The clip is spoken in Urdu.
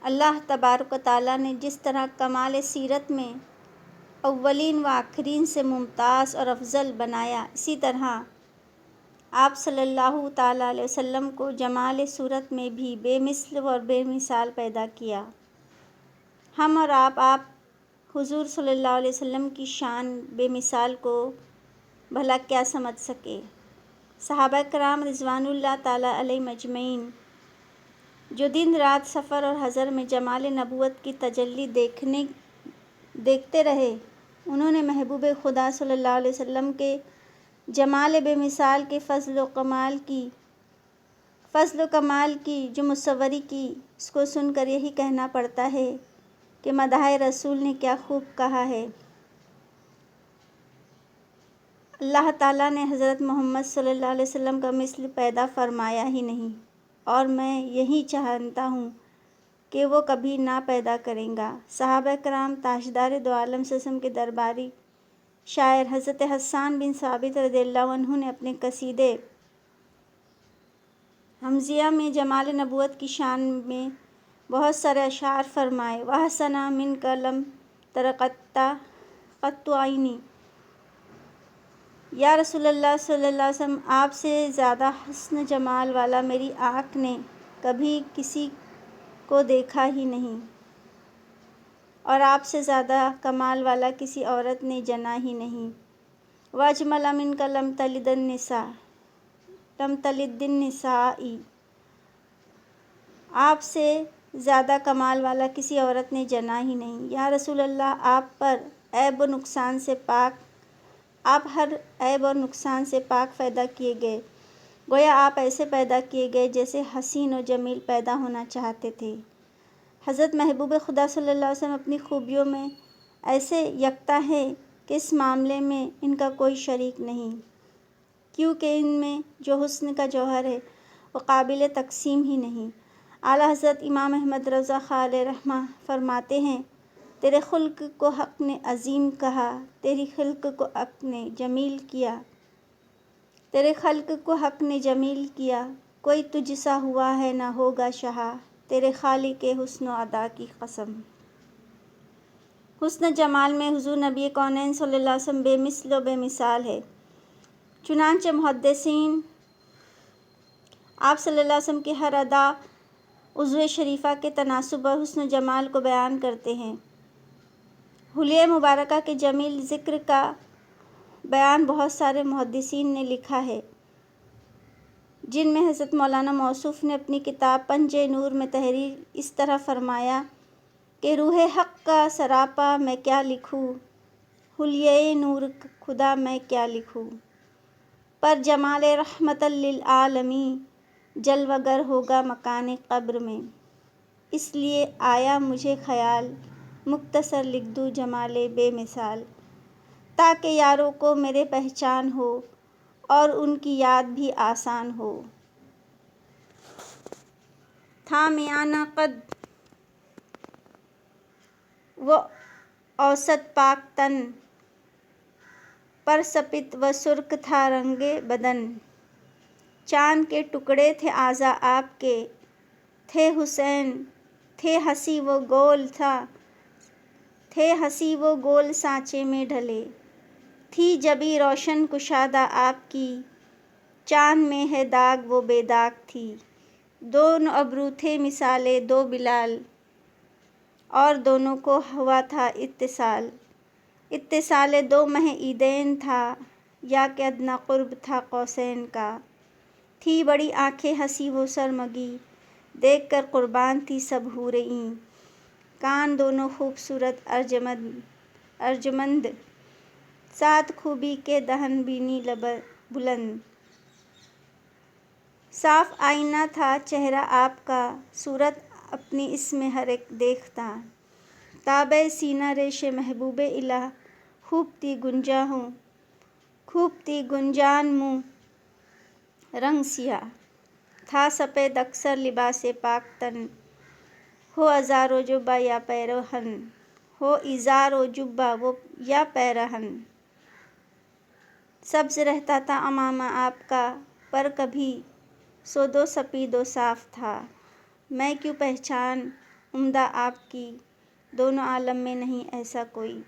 اللہ تبارک و تعالیٰ نے جس طرح کمال سیرت میں اولین و آخرین سے ممتاز اور افضل بنایا، اسی طرح آپ صلی اللہ تعالیٰ علیہ وسلم کو جمال صورت میں بھی بے مثل اور بے مثال پیدا کیا۔ ہم اور آپ حضور صلی اللہ علیہ وسلم کی شان بے مثال کو بھلا کیا سمجھ سکے۔ صحابہ کرام رضوان اللہ تعالیٰ علیہم اجمعین جو دن رات سفر اور حضر میں جمال نبوت کی تجلی دیکھتے رہے، انہوں نے محبوب خدا صلی اللہ علیہ وسلم کے جمال بے مثال کے فضل و کمال کی جو مصوری کی، اس کو سن کر یہی کہنا پڑتا ہے کہ مدح رسول نے کیا خوب کہا ہے۔ اللہ تعالیٰ نے حضرت محمد صلی اللہ علیہ وسلم کا مثل پیدا فرمایا ہی نہیں، اور میں یہی چاہتا ہوں کہ وہ کبھی نہ پیدا کرے گا۔ صحابہ کرام تاجدار دو عالم صلی اللہ علیہ وسلم کے درباری شاعر حضرت حسان بن ثابت رضی اللہ عنہ نے اپنے قصیدے حمزیہ میں جمال نبوت کی شان میں بہت سارے اشعار فرمائے۔ وَحَسَنَ مِنْكَ لَمْ تَرَ قَطُّ عَيْنِي۔ یا رسول اللہ صلی اللہ علیہ وسلم، آپ سے زیادہ حسن جمال والا میری آنکھ نے کبھی کسی کو دیکھا ہی نہیں، اور آپ سے زیادہ کمال والا کسی عورت نے جنا ہی نہیں۔ وَأَجْمَلَ مِنْكَ لَمْ تَلِدِ النِّسَاءِ۔ آپ سے زیادہ کمال والا کسی عورت نے جنا ہی نہیں۔ یا رسول اللہ، آپ ہر عیب و نقصان سے پاک پیدا کیے گئے، گویا آپ ایسے پیدا کیے گئے جیسے حسین و جمیل پیدا ہونا چاہتے تھے۔ حضرت محبوب خدا صلی اللہ علیہ وسلم اپنی خوبیوں میں ایسے یکتا ہیں کہ اس معاملے میں ان کا کوئی شریک نہیں، کیونکہ ان میں جو حسن کا جوہر ہے وہ قابل تقسیم ہی نہیں۔ اعلیٰ حضرت امام احمد رضا خاں علیہ رحمہ فرماتے ہیں، تیرے خلق کو حق نے عظیم کہا، تیری خلق کو حق نے جمیل کیا، کوئی تجھ سا ہوا ہے نہ ہوگا شہا، تیرے خالق حسن و ادا کی قسم۔ حسن جمال میں حضور نبی کونین صلی اللہ علیہ وسلم بے مثل و بے مثال ہے۔ چنانچہ محدثین آپ صلی اللہ علیہ وسلم کی ہر ادا عضو شریفہ کے تناسب اور حسن و جمال کو بیان کرتے ہیں۔ حلیہ مبارکہ کے جمیل ذکر کا بیان بہت سارے محدثین نے لکھا ہے، جن میں حضرت مولانا موصوف نے اپنی کتاب پنجِ نور میں تحریر اس طرح فرمایا کہ روح حق کا سراپا میں کیا لکھوں، حلیۂ نور خدا میں کیا لکھوں، پر جمال رحمت للعالمین جلوہ گر ہوگا مکان قبر میں، اس لیے آیا مجھے خیال مختصر لکھ دوں جمال بے مثال، تاکہ یاروں کو میرے پہچان ہو اور ان کی یاد بھی آسان ہو۔ تھا میانہ قد و اوسط پاک تن، پر سپید و سرخ تھا رنگ بدن، چاند کے ٹکڑے تھے اعضا آپ کے، تھے ہنسی وہ گول سانچے میں ڈھلے، تھی جبیں روشن کشادہ آپ کی، چاند میں ہے داغ وہ بے داغ تھی، دونوں ابرو تھے مثالِ دو بلال، اور دونوں کو ہوا تھا اتصالِ دو مہ عیدین تھا، یا کہ ادنیٰ قرب تھا قوسین کا، تھی بڑی آنکھیں ہنسی وہ سرمگی، دیکھ کر قربان تھی سب حور عین، کان دونوں خوبصورت ارجمند، ساتھ خوبی کے دہن بینی بلند، صاف آئینہ تھا چہرہ آپ کا، صورت اپنی اس میں ہر ایک دیکھتا، تابِ سینہ ریش محبوب الٰہ، خوب تھی گنجان منہ رنگ سیاہ، تھا سپید اکثر لباسِ پاک تن، ہو ازار و جبہ یا پیرہن، سبز رہتا تھا عمامہ آپ کا، پر کبھی سود و سپید و صاف تھا، میں کیوں پہچان عمدہ آپ کی دونوں عالم میں نہیں ایسا کوئی۔